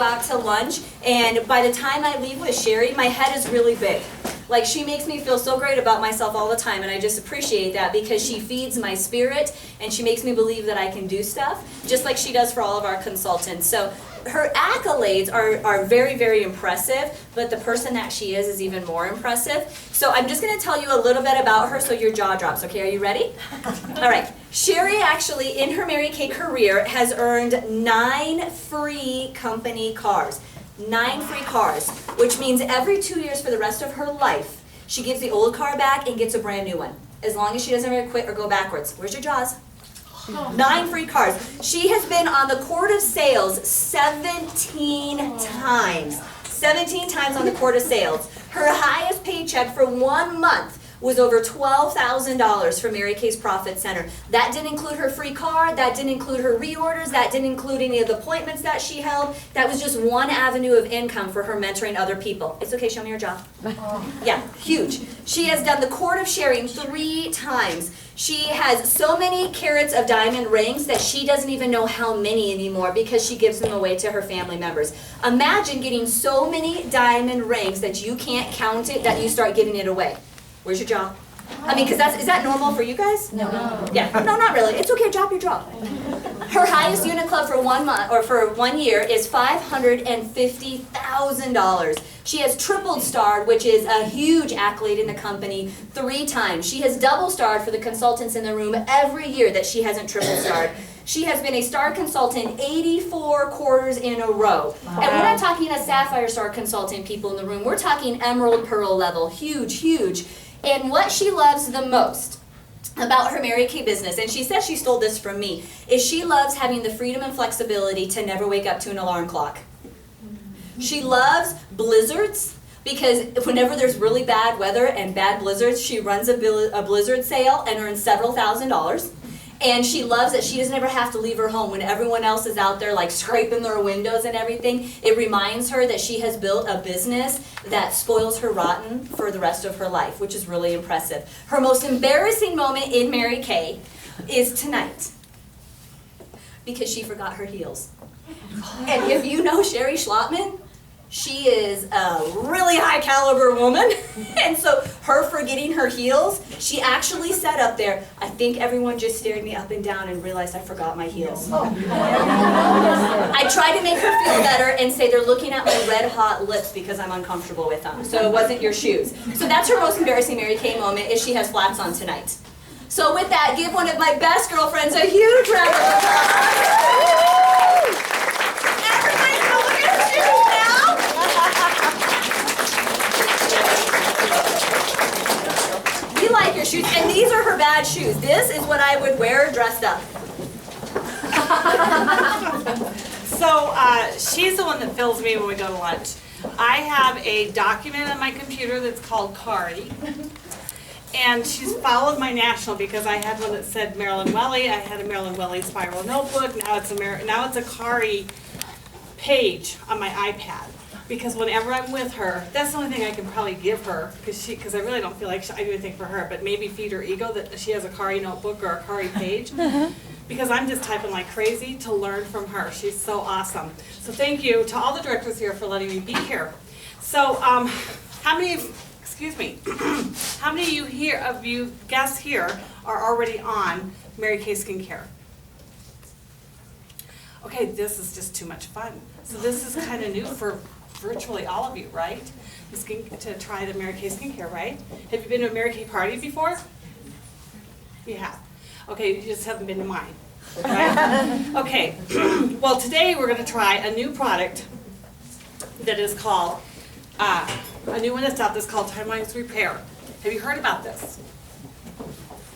out to lunch, and by the time I leave with Sherry, my head is really big. Like, she makes me feel so great about myself all the time, and I just appreciate that because she feeds my spirit, and she makes me believe that I can do stuff, just like she does for all of our consultants. So her accolades are very, very impressive, but the person that she is even more impressive. So I'm just going to tell you a little bit about her so your jaw drops, okay? Are you ready? All right. Sherry actually, in her Mary Kay career, has earned 9 free company cars. 9 free cars, which means every 2 years for the rest of her life, she gives the old car back and gets a brand new one, as long as she doesn't ever quit or go backwards. Where's your jaws? 9 free cars. She has been on the court of sales 17 times. 17 times on the court of sales. Her highest paycheck for 1 month was over $12,000 for Mary Kay's Profit Center. That didn't include her free car, that didn't include her reorders, that didn't include any of the appointments that she held. That was just one avenue of income for her mentoring other people. It's okay, show me your job. Yeah, huge. She has done the Court of Sharing 3 times. She has so many carats of diamond rings that she doesn't even know how many anymore because she gives them away to her family members. Imagine getting so many diamond rings that you can't count it, that you start giving it away. Where's your jaw? I mean, because is that normal for you guys? No. Yeah, no, not really. It's okay, drop your jaw. Her highest unit club for 1 month, or for 1 year, is $550,000. She has triple starred, which is a huge accolade in the company, 3 times. She has double starred for the consultants in the room every year that she hasn't triple starred. She has been a star consultant 84 quarters in a row. Wow. And we're not talking a sapphire star consultant, people in the room. We're talking emerald pearl level. Huge, huge. And what she loves the most about her Mary Kay business, and she says she stole this from me, is she loves having the freedom and flexibility to never wake up to an alarm clock. She loves blizzards, because whenever there's really bad weather and bad blizzards, she runs a blizzard sale and earns several $1,000s. And she loves that she doesn't ever have to leave her home when everyone else is out there like scraping their windows and everything. It reminds her that she has built a business that spoils her rotten for the rest of her life, which is really impressive. Her most embarrassing moment in Mary Kay is tonight, because she forgot her heels. And if you know Sherry Schlottman, she is a really high caliber woman, and so her forgetting her heels, she actually said up there, I think everyone just stared me up and down and realized I forgot my heels. I tried to make her feel better and say they're looking at my red hot lips because I'm uncomfortable with them, so it wasn't your shoes. So that's her most embarrassing Mary Kay moment, is she has flats on tonight. So with that, give one of my best girlfriends a huge round of applause. Everybody go look at her shoes now. We like your shoes, and these are her bad shoes. This is what I would wear dressed up. So she's the one that fills me when we go to lunch. I have a document on my computer that's called Kari, and she's followed my national because I had one that said Marilyn Welly. I had a Marilyn Welly spiral notebook. Now it's a Kari page on my iPad. Because whenever I'm with her, that's the only thing I can probably give her, because I really don't feel like I do anything for her, but maybe feed her ego that she has a Kari notebook or a Kari page. Because I'm just typing like crazy to learn from her. She's so awesome. So thank you to all the directors here for letting me be here. So how many of you guests here are already on Mary Kay Skincare? Okay, this is just too much fun. So this is kind of new for virtually all of you, right? To try the Mary Kay Skincare, right? Have you been to a Mary Kay party before? You have. Okay, you just haven't been to mine, right? Okay, well today we're going to try a new product that is called, a new one that's out that's called Timewise Repair. Have you heard about this?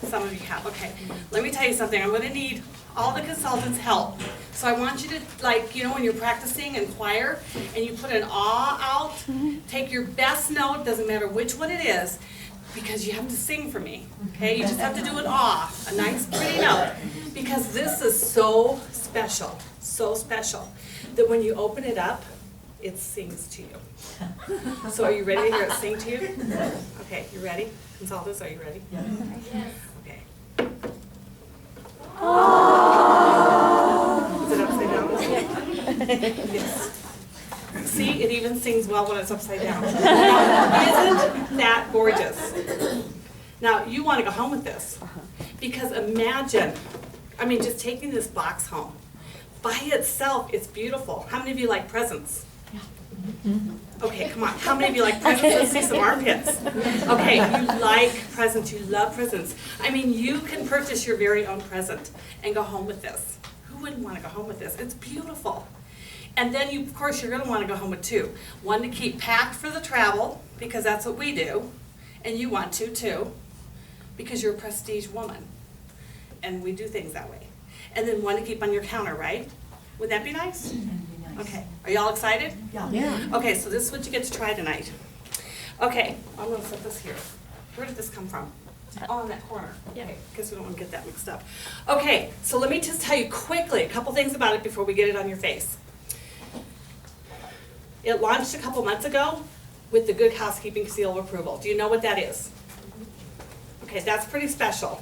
Some of you have. Okay, let me tell you something. I'm going to need all the consultants' help. So I want you to, like, you know, when you're practicing in choir and you put an ah out, take your best note, doesn't matter which one it is, because you have to sing for me, okay? You just have to do an ah, a nice pretty note, because this is so special, that when you open it up, it sings to you. So are you ready to hear it sing to you? Okay, you ready? Consultants, are you ready? Yes. Okay. Oh. Is it upside down? Yes. See, it even sings well when it's upside down. Isn't that gorgeous? Now, you want to go home with this. Because imagine, I mean, just taking this box home. By itself, it's beautiful. How many of you like presents? Okay, come on. How many of you like presents? Let's see some armpits. Okay, you like presents. You love presents. I mean, you can purchase your very own present and go home with this. Who wouldn't want to go home with this? It's beautiful. And then, of course, you're going to want to go home with two. One to keep packed for the travel, because that's what we do. And you want to, too, because you're a prestige woman. And we do things that way. And then one to keep on your counter, right? Would that be nice? Okay, are y'all excited? Yeah. Okay, so this is what you get to try tonight. Okay, I'm gonna set this here. Where did this come from? Oh, in that corner. Okay, because we don't want to get that mixed up. Okay, so let me just tell you quickly a couple things about it before we get it on your face. It launched a couple months ago with the Good Housekeeping Seal of Approval. Do you know what that is? Okay, that's pretty special.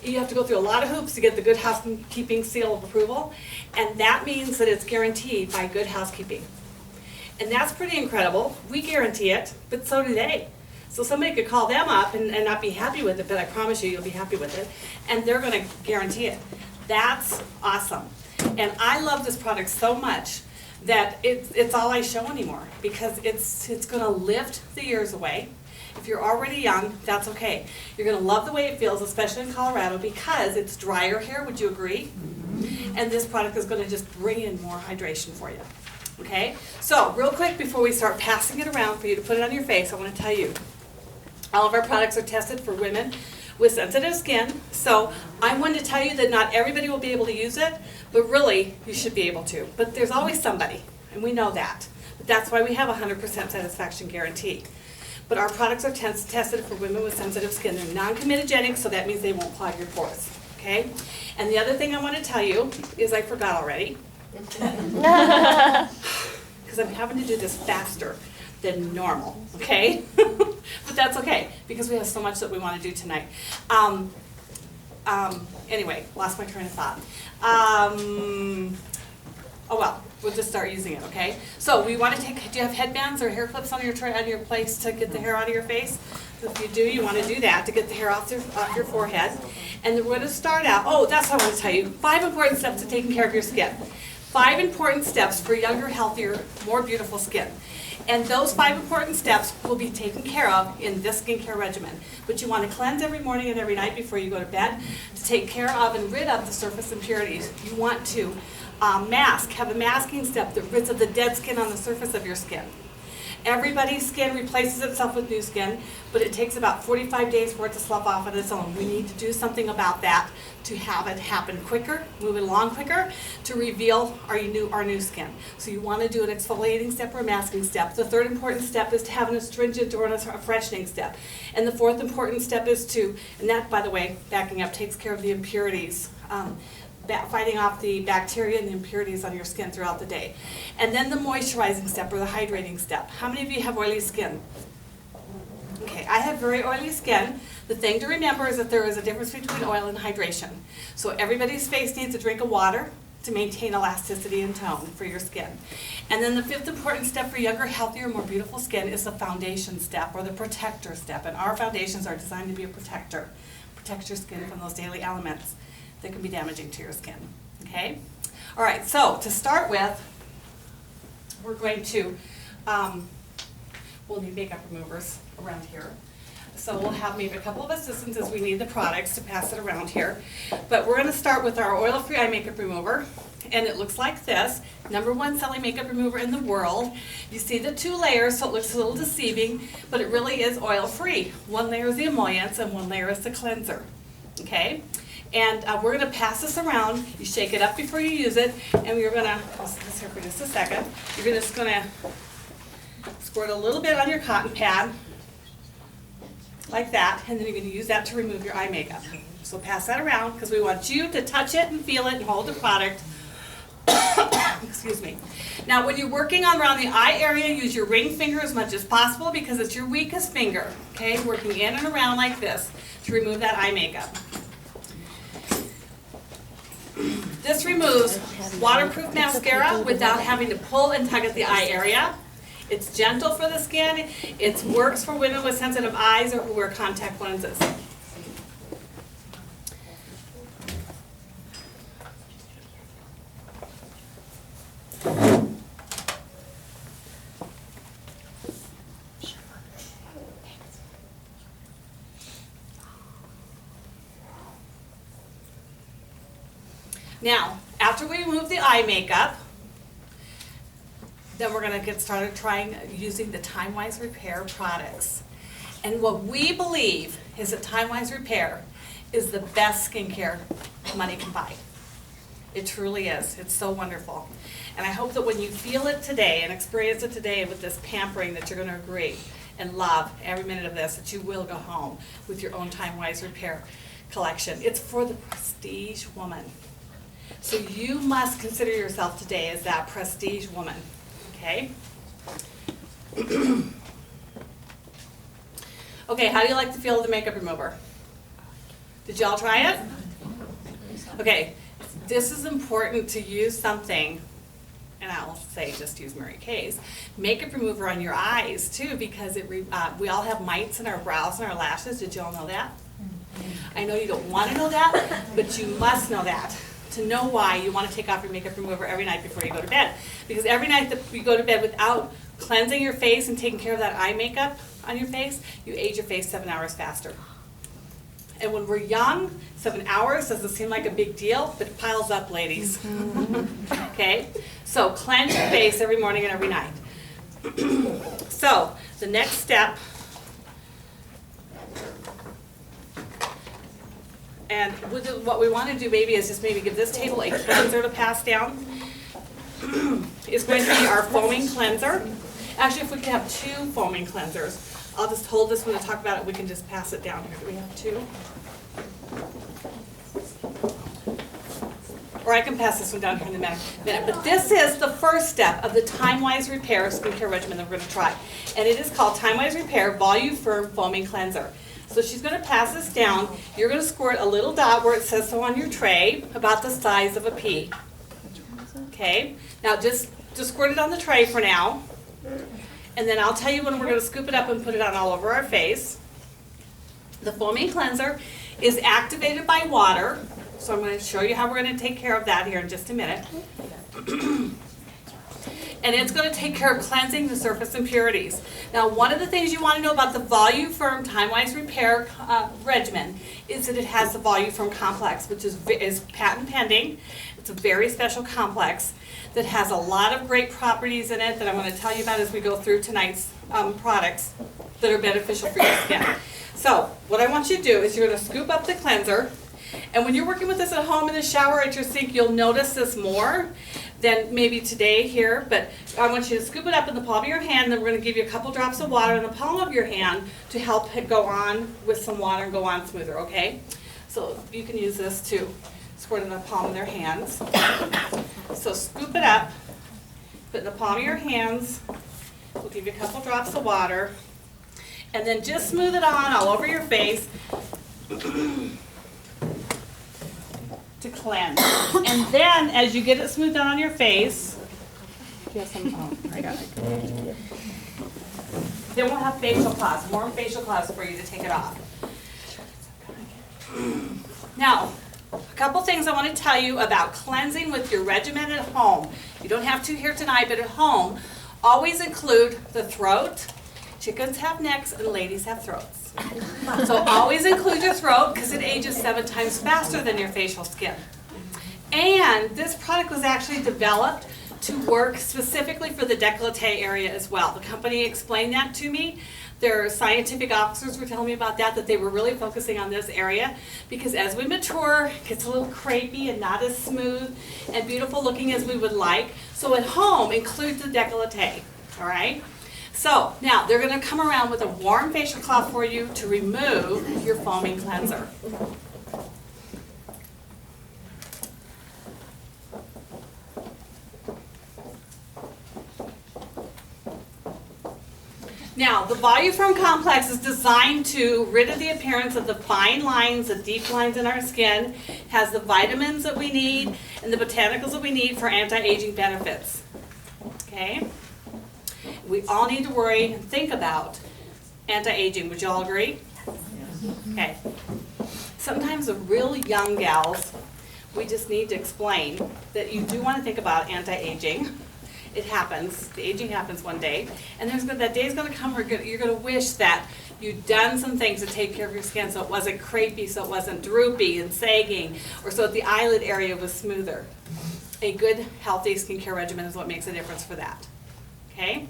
You have to go through a lot of hoops to get the Good Housekeeping Seal of Approval, and that means that it's guaranteed by Good Housekeeping. And that's pretty incredible. We guarantee it, but so do they. So somebody could call them up and not be happy with it, but I promise you, you'll be happy with it, and they're gonna guarantee it. That's awesome. And I love this product so much that it's all I show anymore, because it's gonna lift the years away. If you're already young, that's okay. You're gonna love the way it feels, especially in Colorado, because it's drier here, would you agree? And this product is gonna just bring in more hydration for you, okay? So, real quick, before we start passing it around for you to put it on your face, I wanna tell you, all of our products are tested for women with sensitive skin. So, I wanted to tell you that not everybody will be able to use it, but really, you should be able to. But there's always somebody, and we know that. But that's why we have a 100% satisfaction guarantee. But our products are tested for women with sensitive skin. They're non-comedogenic, so that means they won't clog your pores, okay? And the other thing I want to tell you is I forgot already. Because I'm having to do this faster than normal, okay? But that's okay, because we have so much that we want to do tonight. Anyway, lost my train of thought. Oh well, we'll just start using it, okay? So we want to do you have headbands or hair clips on your place to get the hair out of your face? If you do, you want to do that to get the hair off your forehead. And then we're going to start out, oh, that's what I want to tell you, 5 important steps to taking care of your skin. 5 important steps for younger, healthier, more beautiful skin. And those 5 important steps will be taken care of in this skincare regimen. But you want to cleanse every morning and every night before you go to bed to take care of and rid of the surface impurities. You want to have a masking step that rids of the dead skin on the surface of your skin. Everybody's skin replaces itself with new skin, but it takes about 45 days for it to slough off on its own. We need to do something about that to have it happen quicker, move it along quicker, to reveal our new skin. So you want to do an exfoliating step or a masking step. The 3rd important step is to have an astringent or a freshening step. And the 4th important step is and that, by the way, backing up, takes care of the impurities. Fighting off the bacteria and the impurities on your skin throughout the day. And then the moisturizing step or the hydrating step. How many of you have oily skin? Okay, I have very oily skin. The thing to remember is that there is a difference between oil and hydration. So everybody's face needs a drink of water to maintain elasticity and tone for your skin. And then the 5th important step for younger, healthier, more beautiful skin is the foundation step or the protector step. And our foundations are designed to be a protector. Protect your skin from those daily elements that can be damaging to your skin, okay? All right, so to start with, we're going to, we'll need makeup removers around here. So we'll have maybe a couple of assistants as we need the products to pass it around here. But we're gonna start with our oil-free eye makeup remover, and it looks like this. #1 selling makeup remover in the world. You see the 2 layers, so it looks a little deceiving, but it really is oil-free. 1 layer is the emollients and 1 layer is the cleanser, okay? And we're going to pass this around. You shake it up before you use it, and we're going to, I'll sit this here for just a second. You're just going to squirt a little bit on your cotton pad, like that, and then you're going to use that to remove your eye makeup. So pass that around, because we want you to touch it and feel it and hold the product. Excuse me. Now, when you're working around the eye area, use your ring finger as much as possible, because it's your weakest finger, okay? Working in and around like this to remove that eye makeup. This removes waterproof mascara without having to pull and tug at the eye area. It's gentle for the skin. It works for women with sensitive eyes or who wear contact lenses. Now, after we remove the eye makeup, then we're going to get started trying using the Timewise Repair products. And what we believe is that Timewise Repair is the best skincare money can buy. It truly is. It's so wonderful. And I hope that when you feel it today and experience it today with this pampering that you're going to agree and love every minute of this, that you will go home with your own Timewise Repair collection. It's for the prestige woman. So you must consider yourself today as that prestige woman, okay? Okay, how do you like the feel of the makeup remover? Did y'all try it? Okay, this is important to use something, and I'll say just use Mary Kay's makeup remover on your eyes too, because we all have mites in our brows and our lashes. Did y'all know that? I know you don't want to know that, but you must know that. To know why you want to take off your makeup remover every night before you go to bed. Because every night that you go to bed without cleansing your face and taking care of that eye makeup on your face, you age your face 7 hours faster. And when we're young, 7 hours doesn't seem like a big deal, but it piles up, ladies. Okay? So cleanse your face every morning and every night. So the next step, and what we want to do maybe is just maybe give this table a cleanser to pass down. It's going to be our foaming cleanser. Actually, if we could have 2 foaming cleansers, I'll just hold this one to talk about it. We can just pass it down here. Do we have 2? Or I can pass this one down here in a minute. But this is the first step of the Timewise Repair skincare regimen that we're going to try. And it is called Timewise Repair Volume Firm Foaming Cleanser. So she's going to pass this down. You're going to squirt a little dot where it says so on your tray, about the size of a pea. Okay? Now just squirt it on the tray for now. And then I'll tell you when we're going to scoop it up and put it on all over our face. The foaming cleanser is activated by water. So I'm going to show you how we're going to take care of that here in just a minute. And it's going to take care of cleansing the surface impurities. Now, one of the things you want to know about the Volume Firm Timewise Repair regimen is that it has the Volume Firm complex, which is patent pending. It's a very special complex that has a lot of great properties in it that I'm going to tell you about as we go through tonight's products that are beneficial for your skin. So, what I want you to do is you're going to scoop up the cleanser. And when you're working with this at home in the shower at your sink, you'll notice this more than maybe today here. But I want you to scoop it up in the palm of your hand, then we're going to give you a couple drops of water in the palm of your hand to help it go on with some water and go on smoother, okay? So you can use this to squirt in the palm of their hands. So scoop it up, put it in the palm of your hands. We'll give you a couple drops of water. And then just smooth it on all over your face. To cleanse. And then as you get it smoothed out on your face, do you have some, oh, I got it. Then we'll have facial cloths, warm facial cloths for you to take it off. Now, a couple things I want to tell you about cleansing with your regimen at home. You don't have to here tonight, but at home, always include the throat. Chickens have necks and ladies have throats. So always include your throat because it ages 7 times faster than your facial skin. And this product was actually developed to work specifically for the décolleté area as well. The company explained that to me. Their scientific officers were telling me about that they were really focusing on this area because as we mature, it gets a little crepey and not as smooth and beautiful looking as we would like. So at home, include the décolleté, all right? So now they're going to come around with a warm facial cloth for you to remove your foaming cleanser. Now, the Volume Firm Complex is designed to rid of the appearance of the fine lines, the deep lines in our skin, has the vitamins that we need and the botanicals that we need for anti-aging benefits. Okay? we all need to worry and think about anti-aging. Would you all agree? Okay. Sometimes the really young gals, we just need to explain that you do want to think about anti-aging. It happens. The aging happens one day. And that day is going to come where you're going to wish that you'd done some things to take care of your skin so it wasn't crepey, so it wasn't droopy and sagging, or so that the eyelid area was smoother. A good, healthy skincare regimen is what makes a difference for that. Okay?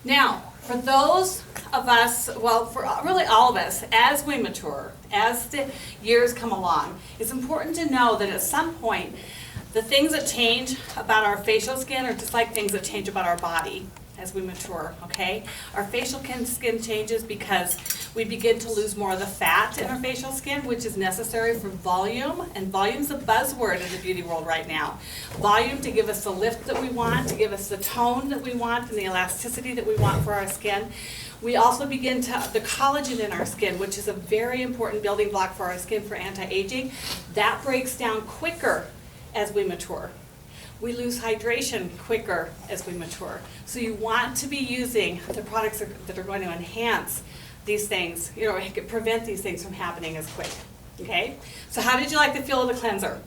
Now, for those of us, well, for really all of us, as we mature, as the years come along, it's important to know that at some point, the things that change about our facial skin are just like things that change about our body as we mature, okay? Our facial skin changes because we begin to lose more of the fat in our facial skin, which is necessary for volume, and volume's a buzzword in the beauty world right now. Volume to give us the lift that we want, to give us the tone that we want, and the elasticity that we want for our skin. We also begin the collagen in our skin, which is a very important building block for our skin for anti-aging. That breaks down quicker as we mature. We lose hydration quicker as we mature. So you want to be using the products that are going to enhance these things, prevent these things from happening as quick. Okay? So how did you like the feel of the cleanser?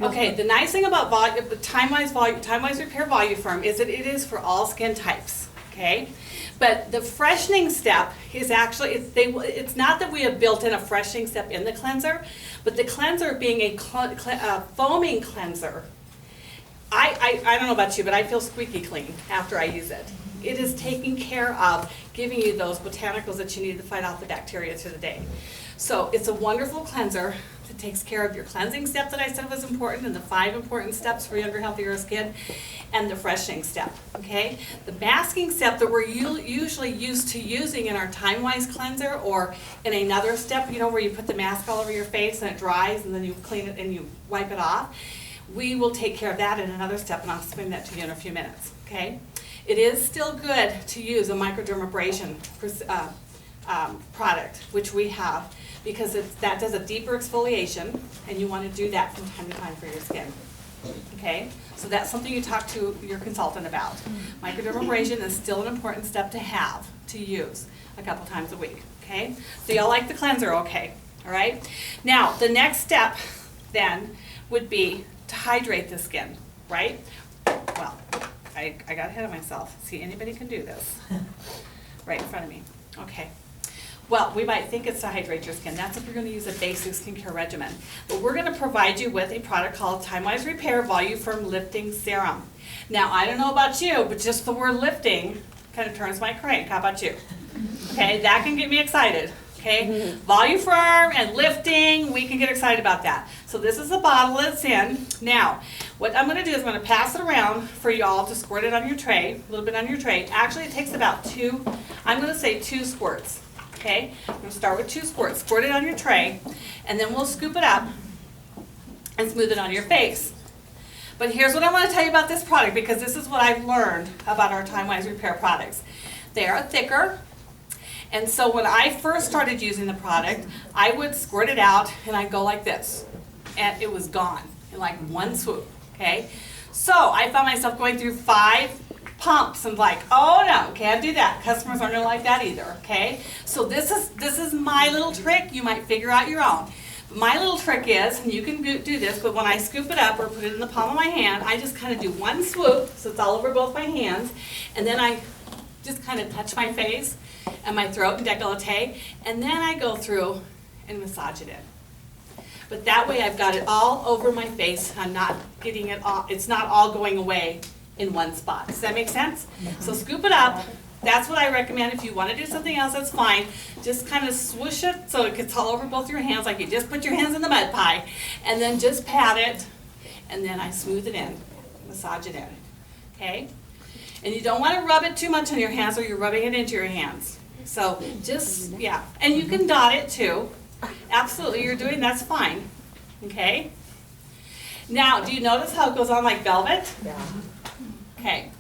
Okay, the nice thing about the Timewise Repair Volume Firm is that it is for all skin types. Okay? But the freshening step is actually, it's not that we have built in a freshening step in the cleanser, but the cleanser being a foaming cleanser, I don't know about you, but I feel squeaky clean after I use it. It is taking care of giving you those botanicals that you need to fight off the bacteria through the day. So it's a wonderful cleanser that takes care of your cleansing step that I said was important, and the 5 important steps for younger, healthier skin, and the freshening step, okay? The masking step that we're usually used to using in our Timewise cleanser, or in another step, where you put the mask all over your face and it dries and then you clean it and you wipe it off, we will take care of that in another step, and I'll explain that to you in a few minutes, okay? It is still good to use a microdermabrasion product, which we have, because that does a deeper exfoliation, and you want to do that from time to time for your skin. Okay? So that's something you talk to your consultant about. Microdermabrasion is still an important step to have, to use a couple times a week. Okay? So y'all like the cleanser, okay? All right? Now, the next step then would be to hydrate the skin, right? Well, I got ahead of myself. See, anybody can do this. Right in front of me. Okay. Well, we might think it's to hydrate your skin. That's if you're going to use a basic skincare regimen. But we're going to provide you with a product called Timewise Repair Volume Firm Lifting Serum. Now, I don't know about you, but just the word lifting kind of turns my crank. How about you? Okay, that can get me excited. Okay, Volume Firm and lifting, we can get excited about that. So this is the bottle it's in. Now, what I'm going to do is I'm going to pass it around for you all to squirt it on your tray, a little bit on your tray. Actually, it takes about 2 squirts. Okay, I'm going to start with 2 squirts. Squirt it on your tray, and then we'll scoop it up and smooth it on your face. But here's what I want to tell you about this product, because this is what I've learned about our Timewise Repair products. They are thicker, and so when I first started using the product, I would squirt it out, and I'd go like this, and it was gone in like one swoop. Okay, so I found myself going through 5 pumps and like, oh no, can't do that. Customers aren't gonna like that either, okay? So this is my little trick. You might figure out your own. But my little trick is, and you can do this, but when I scoop it up or put it in the palm of my hand, I just kind of do one swoop, so it's all over both my hands, and then I just kind of touch my face and my throat and décolleté, and then I go through and massage it in. But that way I've got it all over my face. I'm not getting it all, it's not all going away in one spot. Does that make sense? So scoop it up. That's what I recommend. If you want to do something else, that's fine. Just kind of swoosh it so it gets all over both your hands, like you just put your hands in the mud pie, and then just pat it, and then I smooth it in, massage it in. Okay? And you don't want to rub it too much on your hands, or you're rubbing it into your hands. So just, yeah. And you can dot it too. Absolutely, you're doing, that's fine. Okay? Now, do you notice how it goes on like velvet? Yeah. Okay,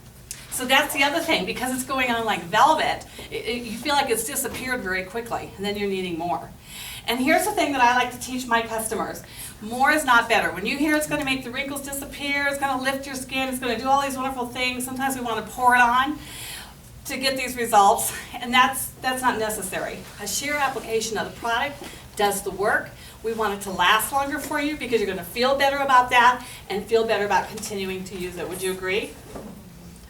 so that's the other thing, because it's going on like velvet, you feel like it's disappeared very quickly, and then you're needing more. And here's the thing that I like to teach my customers. More is not better. When you hear it's going to make the wrinkles disappear, it's going to lift your skin, it's going to do all these wonderful things, sometimes we want to pour it on to get these results, and that's not necessary. A sheer application of the product does the work. We want it to last longer for you because you're going to feel better about that and feel better about continuing to use it. Would you agree?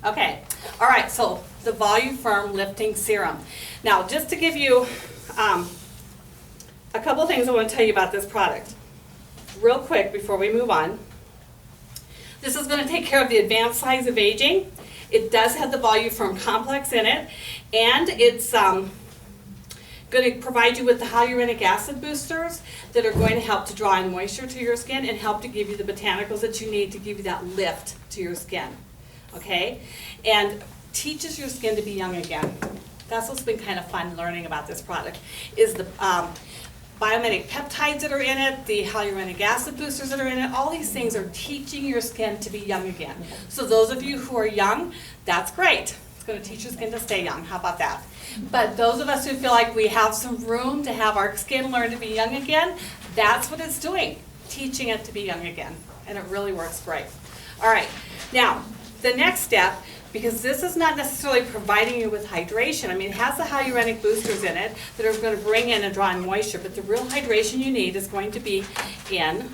Okay. All right, so the Volume Firm Lifting Serum. Now, just to give you a couple things I want to tell you about this product. Real quick before we move on. This is going to take care of the advanced signs of aging. It does have the Volume Firm complex in it, and it's going to provide you with the hyaluronic acid boosters that are going to help to draw in moisture to your skin and help to give you the botanicals that you need to give you that lift to your skin. Okay? And teaches your skin to be young again. That's what's been kind of fun learning about this product, is the biomimetic peptides that are in it, the hyaluronic acid boosters that are in it. All these things are teaching your skin to be young again. So those of you who are young, that's great. It's going to teach your skin to stay young. How about that? But those of us who feel like we have some room to have our skin learn to be young again, that's what it's doing, teaching it to be young again. And it really works great. All right. Now, the next step, because this is not necessarily providing you with hydration. I mean, it has the hyaluronic boosters in it that are going to bring in and draw in moisture, but the real hydration you need is going to be in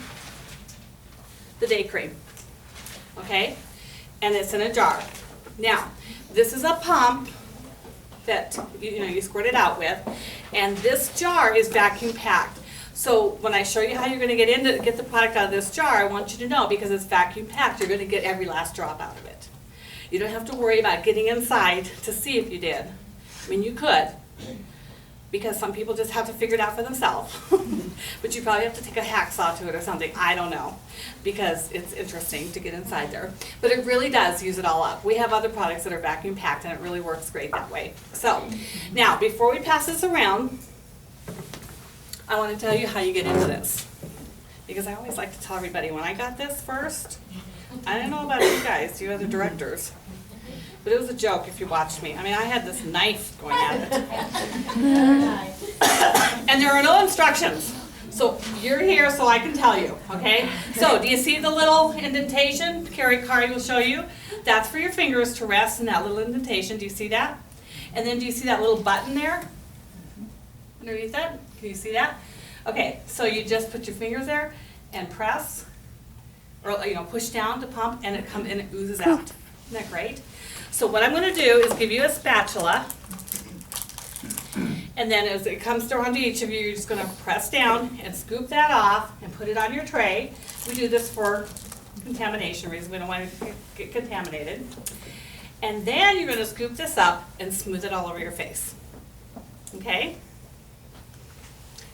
the day cream. Okay? And it's in a jar. Now, this is a pump that you squirt it out with, and this jar is vacuum packed. So when I show you how you're going to get the product out of this jar, I want you to know, because it's vacuum packed, you're going to get every last drop out of it. You don't have to worry about getting inside to see if you did. I mean, you could, because some people just have to figure it out for themselves. But you probably have to take a hacksaw to it or something. I don't know, because it's interesting to get inside there. But it really does use it all up. We have other products that are vacuum packed, and it really works great that way. So now, before we pass this around, I want to tell you how you get into this. Because I always like to tell everybody, when I got this first, I don't know about you guys, you other directors, but it was a joke if you watched me. I mean, I had this knife going at it. And there are no instructions. So you're here so I can tell you, okay? So do you see the little indentation Carrie will show you? That's for your fingers to rest in that little indentation. Do you see that? And then do you see that little button there? Underneath that? Can you see that? Okay, so you just put your fingers there and press, or push down to pump, and it oozes out. Isn't that great? So what I'm going to do is give you a spatula, and then as it comes around to each of you, you're just going to press down and scoop that off and put it on your tray. We do this for contamination reasons. We don't want to get contaminated. And then you're going to scoop this up and smooth it all over your face. Okay?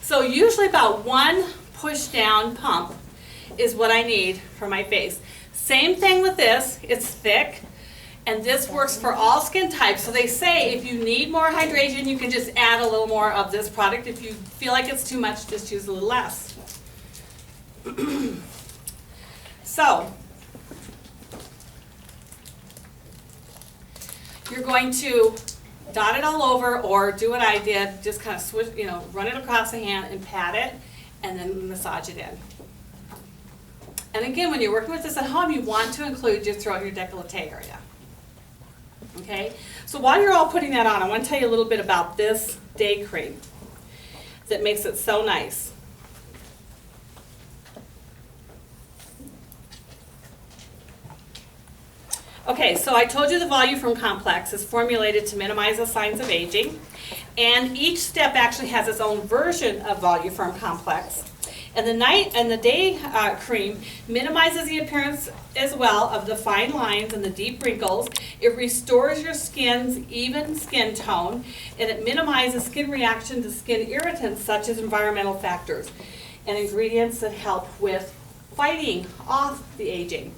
So usually about one push down pump is what I need for my face. Same thing with this. It's thick, and this works for all skin types. So they say if you need more hydration, you can just add a little more of this product. If you feel like it's too much, just use a little less. So you're going to dot it all over, or do what I did, just kind of switch, run it across the hand and pat it, and then massage it in. And again, when you're working with this at home, you want to include your throat and your décolleté area. Okay? So while you're all putting that on, I want to tell you a little bit about this day cream that makes it so nice. Okay, so I told you the Volume Firm Complex is formulated to minimize the signs of aging, and each step actually has its own version of Volume Firm Complex. And the night and the day cream minimizes the appearance as well of the fine lines and the deep wrinkles. It restores your skin's even skin tone, and it minimizes skin reaction to skin irritants such as environmental factors and ingredients that help with fighting off the aging.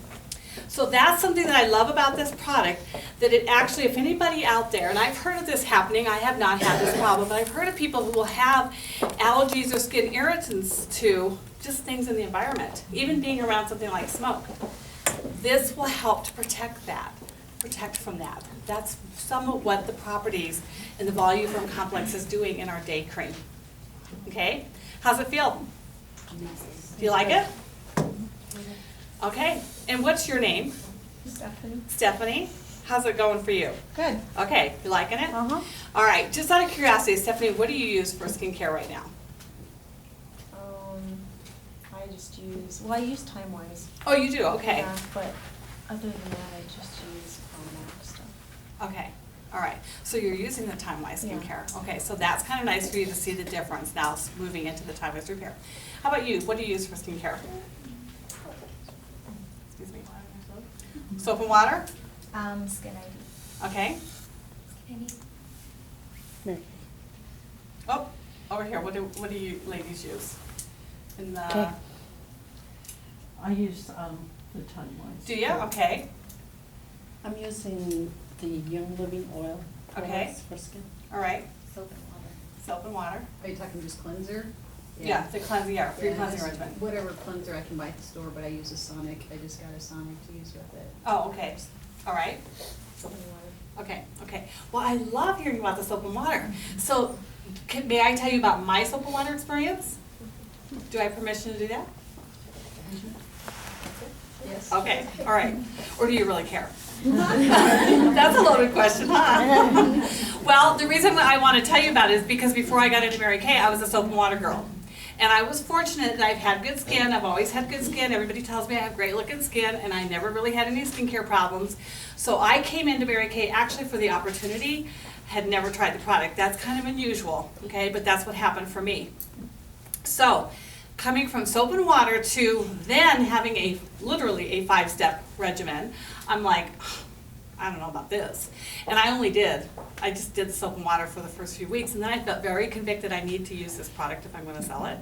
So that's something that I love about this product, that it actually, if anybody out there, and I've heard of this happening, I have not had this problem, but I've heard of people who will have allergies or skin irritants to just things in the environment, even being around something like smoke. This will help to protect from that. That's some of what the properties in the Volume Firm Complex is doing in our day cream. Okay? How's it feel? Do you like it? Okay, and what's your name? Stephanie. Stephanie. How's it going for you? Good. Okay, you liking it? Uh-huh. All right, just out of curiosity, Stephanie, what do you use for skincare right now? I just use, well, I use Timewise. Oh, you do, okay. Yeah, but other than that, I just use Mac stuff. Okay, all right. So you're using the Timewise Yeah. skincare. Okay, so that's kind of nice for you to see the difference now moving into the Timewise repair. How about you? What do you use for skincare? Excuse me. Soap and water? Skin ID. Okay. Oh, over here. What do you ladies use? In the Okay. I use the Timewise. Do you? Okay. I'm using the Young Living Oil Okay. products for skin. All right. Soap and water. Soap and water. Are you talking just cleanser? Yeah, the cleansing, yeah, free Yeah, cleansing just regimen. Whatever cleanser I can buy at the store, but I use a Sonic. I just got a Sonic to use with it. Oh, okay. All right. Soap and water. Okay, okay. Well, I love hearing about the soap and water. So, may I tell you about my soap and water experience? Do I have permission to do that? Yes. Okay, all right. Or do you really care? That's a loaded question, huh? Well, the reason that I want to tell you about it is because before I got into Mary Kay, I was a soap and water girl. And I was fortunate that I've had good skin. I've always had good skin. Everybody tells me I have great looking skin, and I never really had any skincare problems. So I came into Mary Kay actually for the opportunity, had never tried the product. That's kind of unusual, okay? But that's what happened for me. So, coming from soap and water to then having literally a 5-step regimen, I'm like, I don't know about this. And I just did soap and water for the first few weeks, and then I felt very convicted I need to use this product if I'm gonna sell it.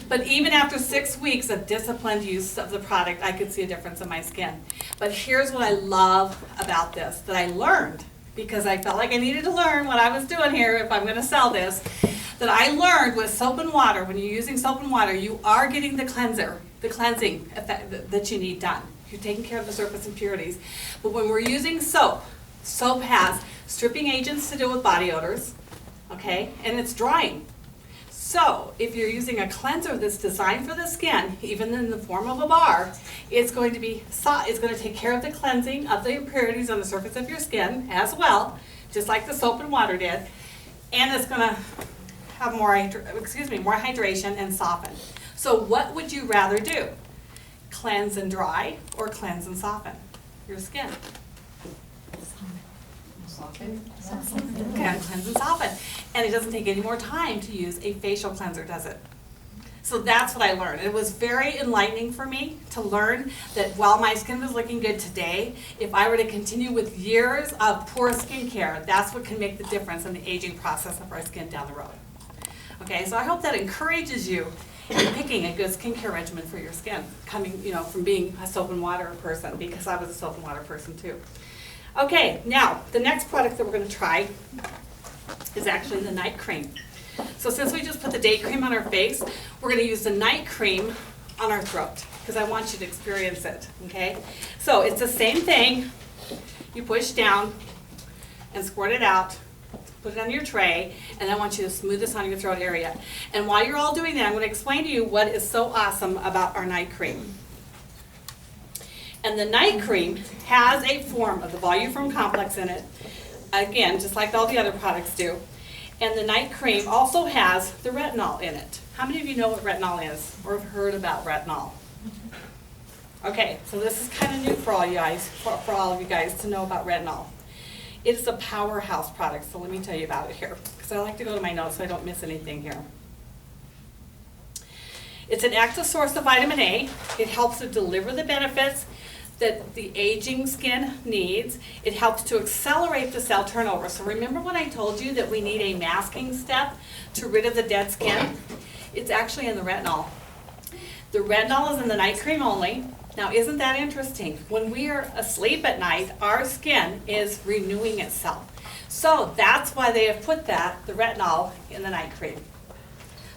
But even after 6 weeks of disciplined use of the product, I could see a difference in my skin. But here's what I love about this, that I learned, because I felt like I needed to learn what I was doing here if I'm gonna sell this, that I learned with soap and water, when you're using soap and water, you are getting the cleansing effect that you need done. You're taking care of the surface impurities. But when we're using soap, soap has stripping agents to deal with body odors, okay, and it's drying. So if you're using a cleanser that's designed for the skin, even in the form of a bar, it's going to take care of the cleansing of the impurities on the surface of your skin as just like the soap and water did, and it's going to have more hydration and soften. So what would you rather do? Cleanse and dry or cleanse and soften your skin? Soften. Okay, cleanse and soften. And it doesn't take any more time to use a facial cleanser, does it? So that's what I learned. It was very enlightening for me to learn that while my skin was looking good today, if I were to continue with years of poor skincare, that's what can make the difference in the aging process of our skin down the road. Okay, so I hope that encourages you in picking a good skincare regimen for your skin, coming, from being a soap and water person, because I was a soap and water person too. Okay, now, the next product that we're going to try is actually the night cream. So since we just put the day cream on our face, we're going to use the night cream on our throat, because I want you to experience it, okay? So it's the same thing. You push down and squirt it out, put it on your tray, and I want you to smooth this on your throat area. And while you're all doing that, I'm going to explain to you what is so awesome about our night cream. And the night cream has a form of the Voluform complex in it, again, just like all the other products do. And the night cream also has the retinol in it. How many of you know what retinol is or have heard about retinol? Okay, so this is kind of new for all you guys, for all of you guys to know about retinol. It's a powerhouse product, so let me tell you about it here, because I like to go to my notes so I don't miss anything here. It's an active source of vitamin A. It helps to deliver the benefits that the aging skin needs. It helps to accelerate the cell turnover. So remember when I told you that we need a masking step to rid of the dead skin? It's actually in the retinol. The retinol is in the night cream only. Now, isn't that interesting? When we are asleep at night, our skin is renewing itself. So that's why they have put the retinol in the night cream.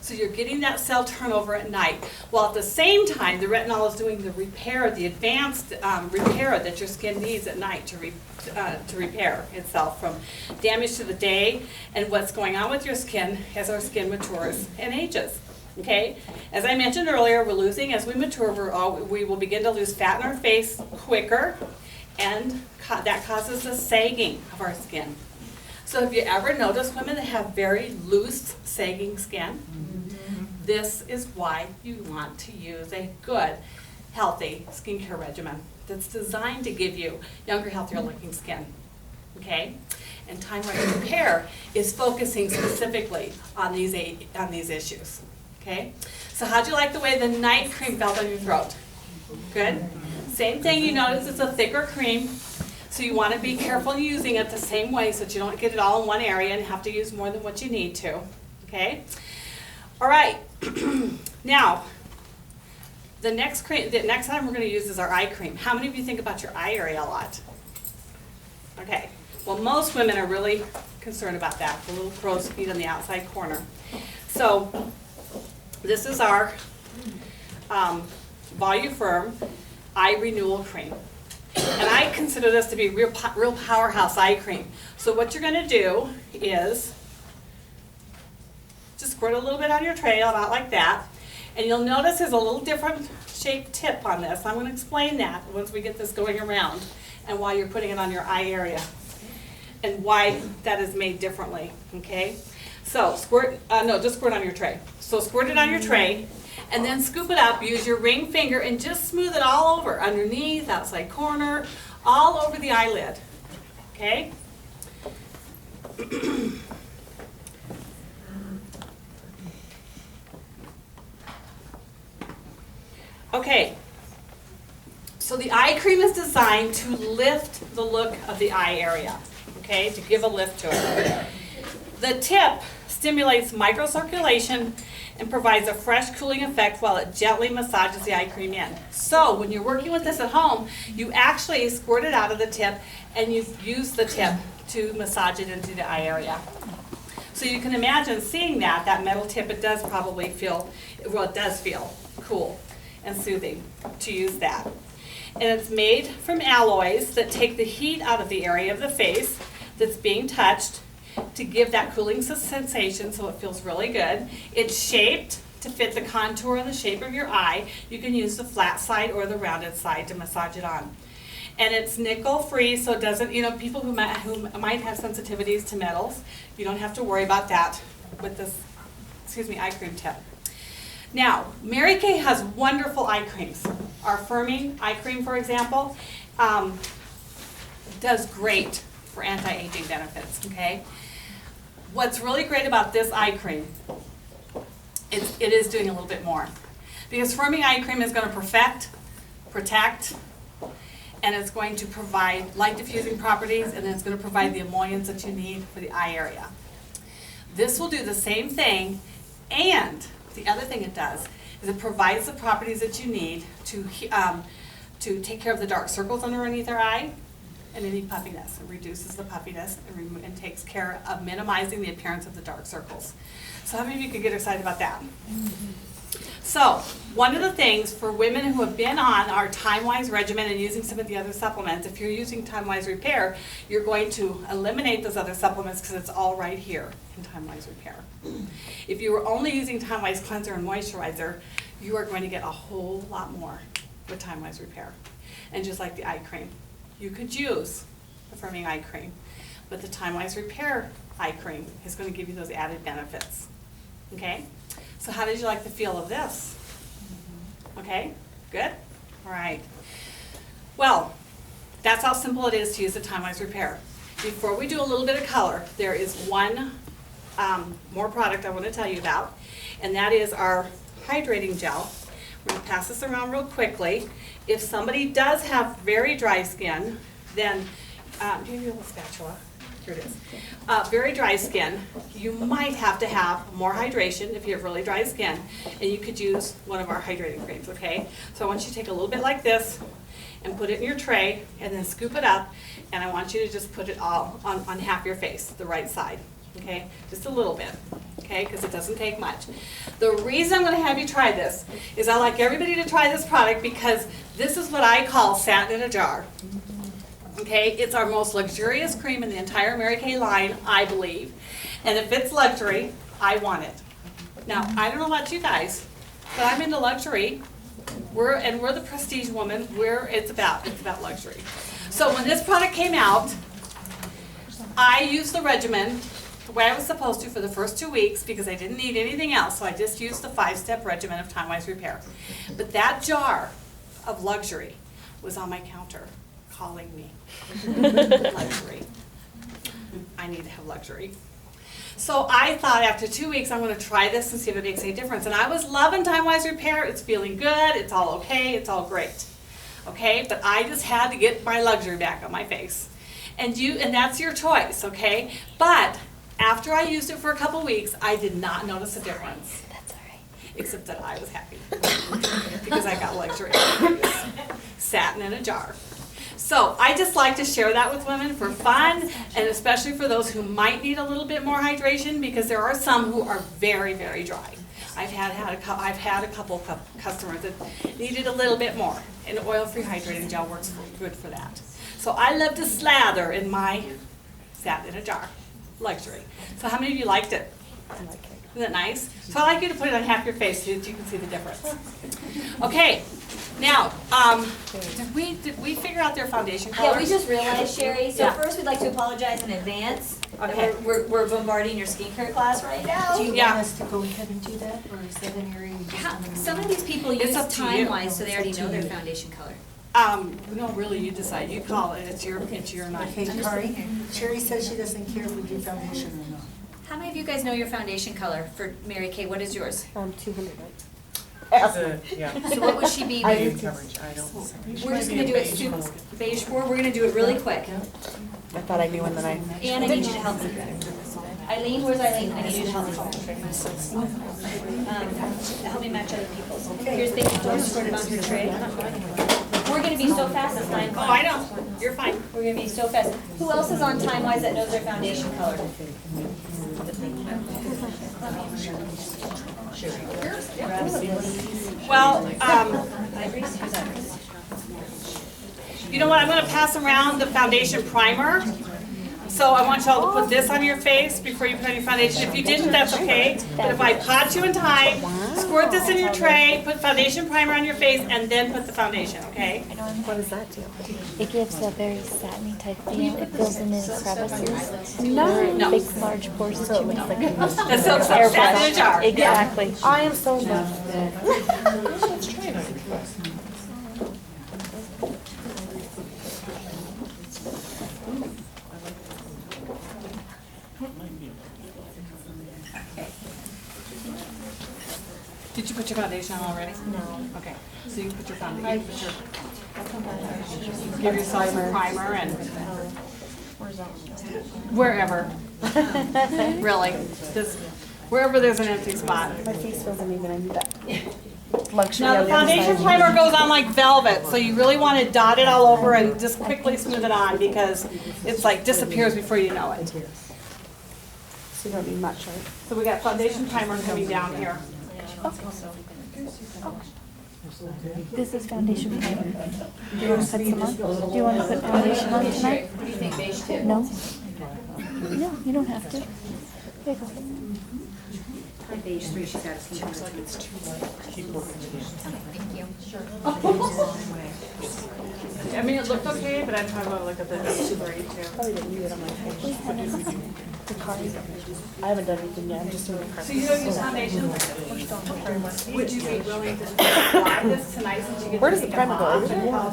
So you're getting that cell turnover at night, while at the same time, the retinol is doing the repair, the advanced repair that your skin needs at night to repair itself from damage to the day and what's going on with your skin as our skin matures and ages. Okay, as I mentioned earlier, we're losing as we mature. We will begin to lose fat in our face quicker, and that causes the sagging of our skin. So have you ever noticed women that have very loose, sagging skin? This is why you want to use a good, healthy skincare regimen that's designed to give you younger, healthier looking skin. Okay? And Timewise Repair is focusing specifically on these issues. Okay? So how'd you like the way the night cream felt on your throat? Good? Same thing, you notice it's a thicker cream, so you want to be careful in using it the same way so that you don't get it all in one area and have to use more than what you need to. Okay? All right. Now, the next time we're going to use is our eye cream. How many of you think about your eye area a lot? Okay. Well, most women are really concerned about that, the little crow's feet on the outside corner. So, this is our Voluform Eye Renewal Cream. And I consider this to be real powerhouse eye cream. So what you're going to do is just squirt a little bit on your tray, about like that. And you'll notice there's a little different shaped tip on this. I'm going to explain that once we get this going around and why you're putting it on your eye area and why that is made differently, okay? So just squirt on your tray. So squirt it on your tray and then scoop it up, use your ring finger and just smooth it all over, underneath, outside corner, all over the eyelid, okay? Okay, so the eye cream is designed to lift the look of the eye area, okay, to give a lift to it. The tip stimulates microcirculation and provides a fresh cooling effect while it gently massages the eye cream in. So when you're working with this at home, you actually squirt it out of the tip and you use the tip to massage it into the eye area. So you can imagine seeing that metal tip, it does probably feel, well, it does feel cool and soothing to use that. And it's made from alloys that take the heat out of the area of the face that's being touched to give that cooling sensation so it feels really good. It's shaped to fit the contour and the shape of your eye. You can use the flat side or the rounded side to massage it on. And it's nickel free, so it doesn't, people who might have sensitivities to metals, you don't have to worry about that with this, eye cream tip. Now, Mary Kay has wonderful eye creams. Our firming eye cream, for example, does great for anti-aging benefits, okay? What's really great about this eye cream, it is doing a little bit more. Because firming eye cream is going to protect, and it's going to provide light diffusing properties, and then it's going to provide the emollients that you need for the eye area. This will do the same thing, and the other thing it does is it provides the properties that you need to take care of the dark circles underneath our eye and any puffiness. It reduces the puffiness and takes care of minimizing the appearance of the dark circles. So how many of you could get excited about that? So one of the things for women who have been on our Timewise regimen and using some of the other supplements, if you're using Timewise Repair, you're going to eliminate those other supplements because it's all right here in Timewise Repair. If you were only using Timewise Cleanser and Moisturizer, you are going to get a whole lot more with Timewise Repair. And just like the eye cream, you could use the firming eye cream, but the Timewise Repair eye cream is going to give you those added benefits. Okay? So how did you like the feel of this? Okay, good? All right. Well, that's how simple it is to use the Timewise Repair. Before we do a little bit of color, there is one more product I want to tell you about, and that is our hydrating gel. We're going to pass this around real quickly. If somebody does have very dry skin, then, do you have a little spatula? Here it is. Very dry skin, you might have to have more hydration if you have really dry skin, and you could use one of our hydrating creams, okay? So I want you to take a little bit like this and put it in your tray and then scoop it up, and I want you to just put it all on half your face, the right side, okay? Just a little bit, okay, because it doesn't take much. The reason I'm going to have you try this is I like everybody to try this product because this is what I call satin in a jar. Okay, it's our most luxurious cream in the entire Mary Kay line, I believe. And if it's luxury, I want it. Now, I don't know about you guys, but I'm into luxury. We're the prestige woman. It's about luxury. So when this product came out, I used the regimen the way I was supposed to for the first 2 weeks because I didn't need anything else. So I just used the 5-step regimen of Timewise Repair. But that jar of luxury was on my counter calling me. Luxury. I need to have luxury. So I thought after 2 weeks, I'm going to try this and see if it makes any difference. And I was loving Timewise Repair. It's feeling good. It's all okay. It's all great. Okay? But I just had to get my luxury back on my face. And that's your choice, okay? But after I used it for a couple weeks, I did not notice a difference. That's all right. Except that I was happy because I got luxury. Satin in a jar. So I just like to share that with women for fun, and especially for those who might need a little bit more hydration, because there are some who are very, very dry. I've had a couple customers that needed a little bit more, and oil-free hydrating gel works good for that. So I love to slather in my satin in a jar, luxury. So how many of you liked it? Isn't that nice? So I'd like you to put it on half your face so that you can see the difference. Okay, now, did we figure out their foundation color? Yeah, we just realized, Sherry, so Yeah. first we'd like to apologize in advance. Okay. We're bombarding your skincare class right now. Do you Yeah. want us to go ahead and do that, or is that an area you just want to? Some of these people It's use up to you. Timewise, so they already It's up know to their you. foundation color. No, really, you decide. You call it. It's your night. Okay, Kari, Sherry says she doesn't care if we do foundation or not. How many of you guys know your foundation color for Mary Kay? What is yours? 200, right? Yeah. So what would she be I with? Coverage, I don't. We're just gonna do it super beige 4. We're gonna do it really quick. I thought I knew one that I. Anne, I need you to help me. Eileen, where's Eileen? I need you to help me. Help me match other people's. Here's the doors sort of on her tray. We're gonna be so fast this time. Oh, I know. You're fine. We're gonna be so fast. Who else is on Timewise that knows their foundation color? Well, you know what? I'm going to pass around the foundation primer. So I want y'all to put this on your face before you put on your foundation. If you didn't, that's okay. But if I caught you in time, squirt this in your tray, put foundation primer on your face, and then put the foundation, okay? What does that do? It gives a very satiny type feel. It fills in the crevices. No. Big, large pores that you make. That's so that's in a jar. Exactly. I am so much. Did you put your foundation on already? No. Okay. So you can put your foundation. Give yourself some primer and wherever. Really. Just wherever there's an empty spot. My face feels uneven. I need that luxury Now on the the other foundation side. primer goes on like velvet, so you really want to dot it all over and just quickly smooth it on because it's like disappears before you know it. So you don't need much, right? So we got foundation primer coming down here. This is foundation primer. Do you want to put some on? Do you want to put foundation on tonight? What do you think, beige 2? No? No, you don't have to. There you go. Beige 3, she's got a Looks like it's too light. Keep working it in. Thank you. I mean, it looked okay, but I'm trying to look at the gray too. Probably didn't need it on my face. The cars. I haven't done anything yet. I'm just doing the So you don't use foundation? Would you be willing to apply this tonight since you get Where to does the take primer them go? off?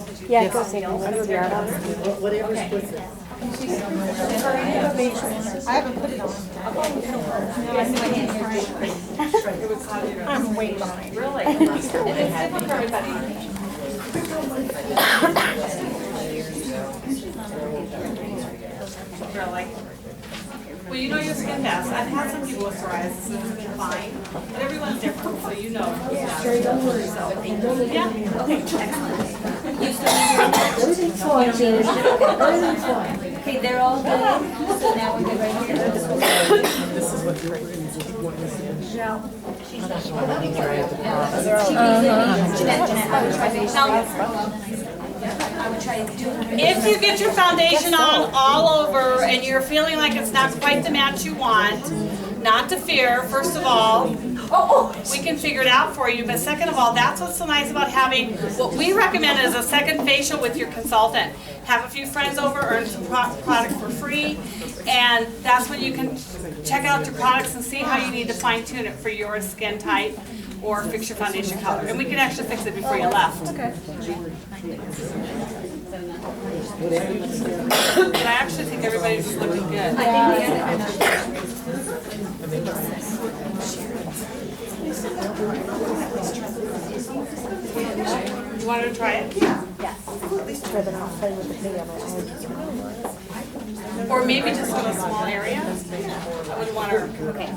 Over there? Yeah, it goes in. Under the arm. Whatever's quicker. I haven't put it on. I'm way behind. Really? And it's different for everybody. Really? Well, you know your skin best. I've had some people with psoriasis and it's been fine, but everyone's different, so you know. Yeah. Okay, excellent. You still need your Everything's fine, Sherry. Everything's fine. Okay, they're all good. So now we're good right here. This is what you're going to keep wanting to see. Jeanette, I would try beige. I would try to do it. If you get your foundation on all over and you're feeling like it's not quite the match you want, not to fear, first of all, we can figure it out for you. But second of all, that's what's so nice about having, what we recommend is a second facial with your consultant. Have a few friends over, earn some products for free, and that's when you can check out your products and see how you need to fine tune it for your skin type or fix your foundation color. And we can actually fix it before you left. Okay. But I actually think everybody's looking good. You wanted to try it? Rather not play with the thing on my arm. Or maybe just in a small area? I wouldn't want her. Okay.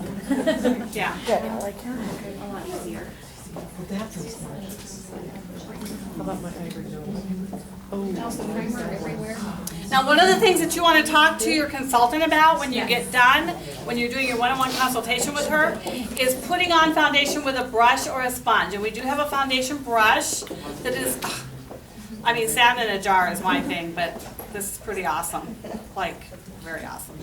Yeah. Good, I like that. How about my ivory nose? Now, one of the things that you want to talk to your consultant about when you get done, when you're doing your one-on-one consultation with her, is putting on foundation with a brush or a sponge. And we do have a foundation brush that is, I mean, satin in a jar is my thing, but this is pretty awesome. Like, very awesome.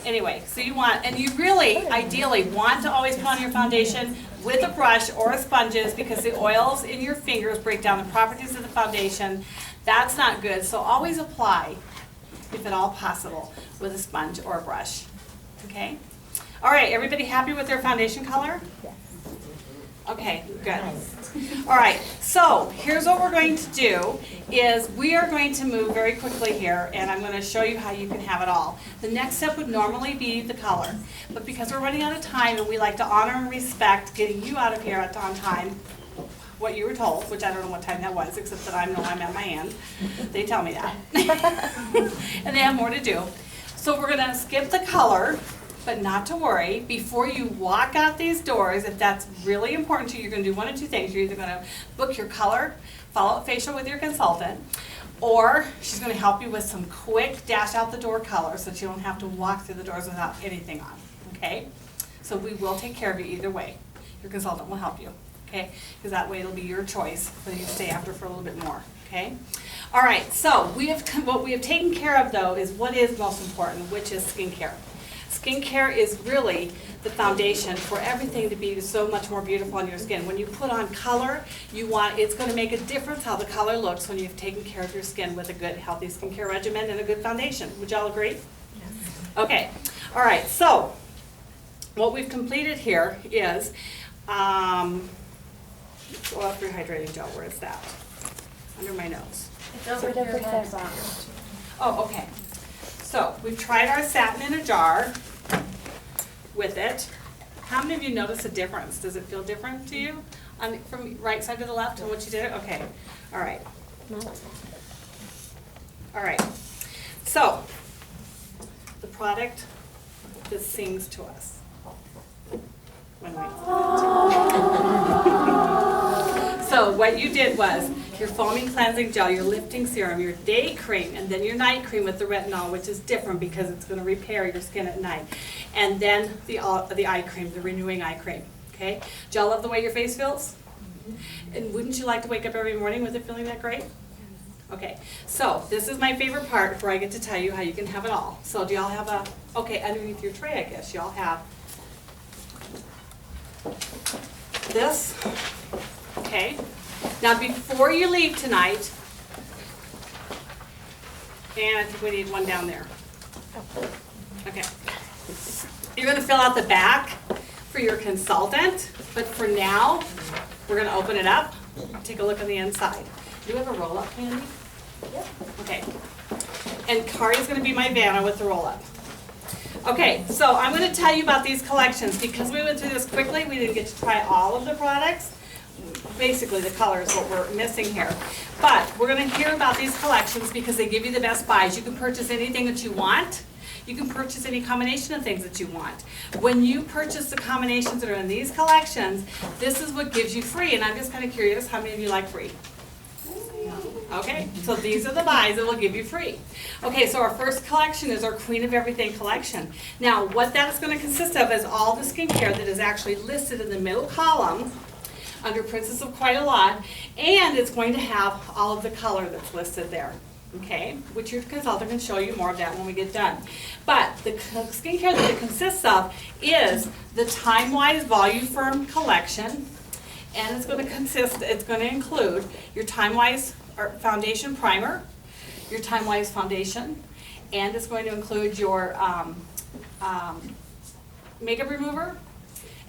Anyway, so you want, and you really, ideally, want to always put on your foundation with a brush or a sponges because the oils in your fingers break down the properties of the foundation. That's not good, so always apply, if at all possible, with a sponge or a brush, okay? All right, everybody happy with their foundation color? Yes. Okay, good. All right, so here's what we're going to do is we are going to move very quickly here, and I'm going to show you how you can have it all. The next step would normally be the color, but because we're running out of time and we like to honor and respect getting you out of here on time, what you were told, which I don't know what time that was, except that I know I'm at my end. They tell me that. And they have more to do. So we're going to skip the color, but not to worry. Before you walk out these doors, if that's really important to you, you're going to do one of two things. You're either going to book your color, follow-up facial with your consultant, or she's going to help you with some quick dash out the door color so that you don't have to walk through the doors without anything on, okay? So we will take care of you either way. Your consultant will help you. Okay, because that way it'll be your choice whether you stay after for a little bit more, okay? All right, so what we have taken care of, though, is what is most important, which is skincare. Skincare is really the foundation for everything to be so much more beautiful on your skin. When you put on color, it's going to make a difference how the color looks when you've taken care of your skin with a good, healthy skincare regimen and a good foundation. Would y'all agree? Yes. Okay, all right, so what we've completed here is oil free hydrating gel. Where is that? Under my nose. It's over your head. Oh, okay. So we've tried our satin in a jar with it. How many of you notice a difference? Does it feel different to you from right side to the left on what you did? Okay. All right. All right. So the product that sings to us when we So what you did was your foaming cleansing gel, your lifting serum, your day cream, and then your night cream with the retinol, which is different because it's going to repair your skin at night. And then the eye cream, the renewing eye cream. Okay? Do y'all love the way your face feels? And wouldn't you like to wake up every morning with it feeling that great? Okay, so this is my favorite part where I get to tell you how you can have it all. So do y'all have okay, underneath your tray, I guess, y'all have this. Okay, now before you leave tonight, and I think we need one down there. Okay, you're going to fill out the back for your consultant, but for now, we're going to open it up, take a look on the inside. Do you have a roll-up, Candy? Yep. Okay, and Kari's going to be my Vanna with the roll-up. Okay, so I'm going to tell you about these collections. Because we went through this quickly, we didn't get to try all of the products. Basically, the color is what we're missing here. But we're going to hear about these collections because they give you the best buys. You can purchase anything that you want. You can purchase any combination of things that you want. When you purchase the combinations that are in these collections, this is what gives you free. And I'm just kind of curious, how many of you like free? Okay, so these are the buys that will give you free. Okay, so our first collection is our Queen of Everything collection. Now, what that is going to consist of is all the skincare that is actually listed in the middle column under Princess of Quite a Lot, and it's going to have all of the color that's listed there. okay, which your consultant can show you more of that when we get done. But the skincare that it consists of is the Timewise Volume Firm Collection, and it's going to include your Timewise Foundation Primer, your Timewise Foundation, and it's going to include your makeup remover,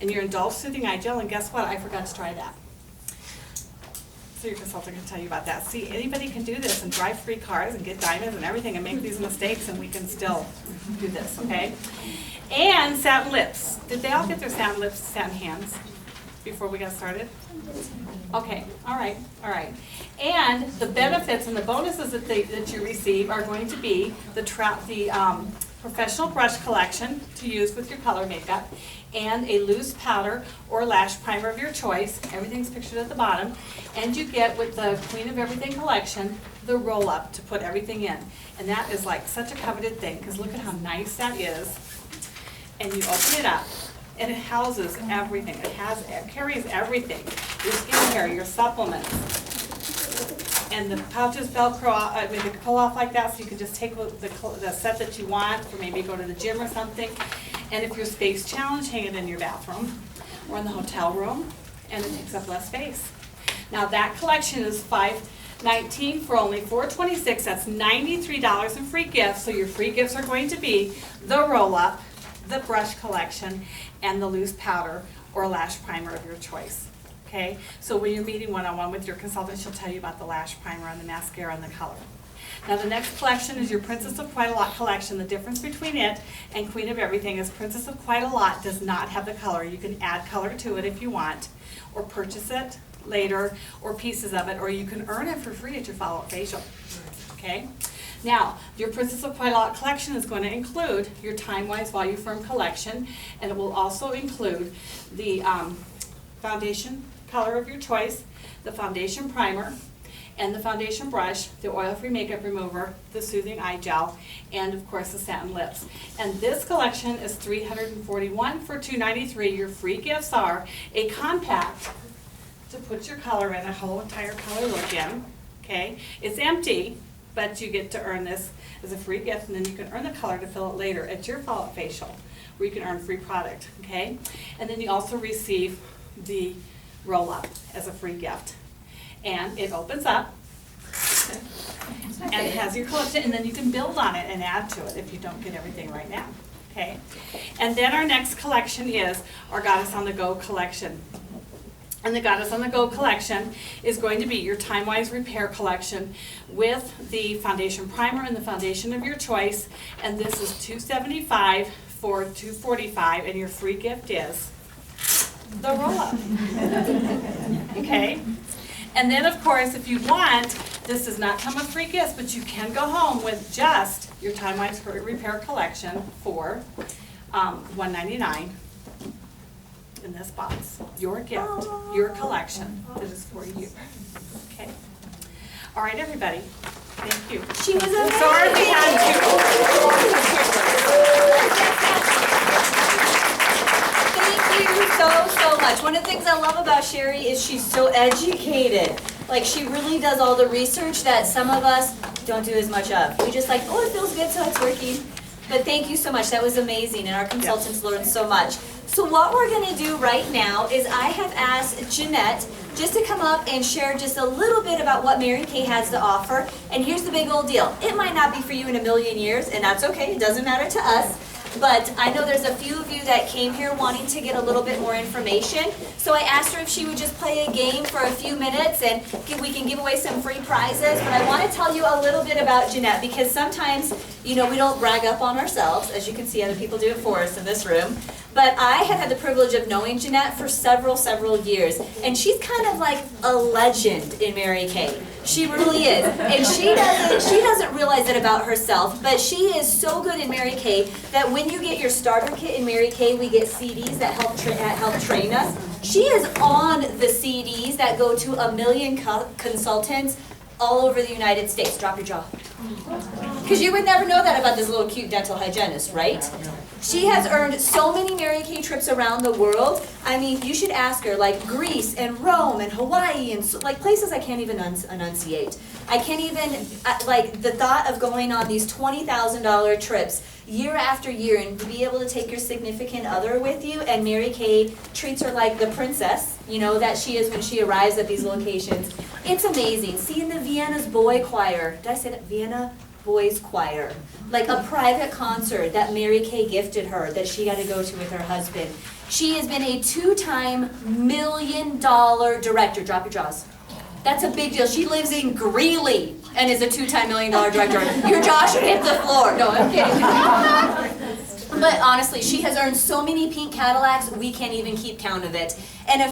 and your Indulge Soothing Eye Gel, and guess what? I forgot to try that. So your consultant can tell you about that. See, anybody can do this and drive 3 cars and get diamonds and everything and make these mistakes, and we can still do this, okay? And satin lips. Did they all get their satin lips, satin hands before we got started? Okay, all right. And the benefits and the bonuses that you receive are going to be the professional brush collection to use with your color makeup, and a loose powder or lash primer of your choice. Everything's pictured at the bottom. And you get, with the Queen of Everything collection, the roll-up to put everything in. And that is like such a coveted thing, because look at how nice that is. And you open it up, and it houses everything. It carries everything. Your skincare, your supplements. And the pouches Velcro, they can pull off like that, so you can just take the set that you want, or maybe go to the gym or something. And if you're space challenged, hang it in your bathroom or in the hotel room, and it takes up less space. Now that collection is $519 for only $426. That's $93 in free gifts. So your free gifts are going to be the roll-up, the brush collection, and the loose powder or lash primer of your choice. Okay, so when you're meeting one-on-one with your consultant, she'll tell you about the lash primer and the mascara and the color. Now the next collection is your Princess of Quite a Lot collection. The difference between it and Queen of Everything is Princess of Quite a Lot does not have the color. You can add color to it if you want, or purchase it later, or pieces of it, or you can earn it for free at your follow-up facial. Okay? Now, your Princess of Quite a Lot collection is going to include your Timewise Volume Firm collection, and it will also include the foundation color of your choice, the foundation primer, and the foundation brush, the oil-free makeup remover, the soothing eye gel, and of course the satin lips. And this collection is $341 for $293. Your free gifts are a compact to put your color in, a whole entire color look in. Okay, it's empty, but you get to earn this as a free gift, and then you can earn the color to fill it later at your follow-up facial, where you can earn free product. Okay, and then you also receive the roll-up as a free gift. And it opens up, and it has your collection, and then you can build on it and add to it if you don't get everything right now, okay? And then our next collection is our Goddess on the Go collection. And the Goddess on the Go collection is going to be your Timewise Repair collection with the foundation primer and the foundation of your choice, and this is $275 for $245, and your free gift is the roll-up, okay? And then, of course, if you want, this does not come with free gifts, but you can go home with just your Timewise Repair collection for $199 in this box. Your gift, your collection that is for you. Okay. All right, everybody. Thank you. She was amazing. Sorry we had Thank you so much. One of the things I love about Sherry is she's so educated. Like, she really does all the research that some of us don't do as much of. We just like, oh, it feels good, so it's working. But thank you so much. That was amazing, and our consultants learned so much. So what we're going to do right now is I have asked Jeanette just to come up and share just a little bit about what Mary Kay has to offer. And here's the big old deal. It might not be for you in a million years, and that's okay. It doesn't matter to us. But I know there's a few of you that came here wanting to get a little bit more information. So I asked her if she would just play a game for a few minutes, and we can give away some free prizes. But I want to tell you a little bit about Jeanette, because sometimes, you know, we don't brag up on ourselves. As you can see, other people do it for us in this room. But I have had the privilege of knowing Jeanette for several years. And she's kind of like a legend in Mary Kay. She really is. And she doesn't realize it about herself, but she is so good in Mary Kay that when you get your starter kit in Mary Kay, we get CDs that help train us. She is on the CDs that go to 1 million consultants all over the United States. Drop your jaw. Because you would never know that about this little cute dental hygienist, right? She has earned so many Mary Kay trips around the world. I mean, you should ask her, like Greece and Rome and Hawaii and like places I can't even enunciate. I can't even, like the thought of going on these $20,000 trips year after year and to be able to take your significant other with you, and Mary Kay treats her like the princess, you know, that she is when she arrives at these locations. It's amazing. Seeing the Vienna's Boy Choir, did I say that? Vienna Boys Choir. Like a private concert that Mary Kay gifted her that she got to go to with her husband. She has been a 2-time $1 million director. Drop your jaws. That's a big deal. She lives in Greeley and is a 2-time $1 million director. Your jaw should hit the floor. No, I'm kidding. But honestly, she has earned so many pink Cadillacs, we can't even keep count of it. And if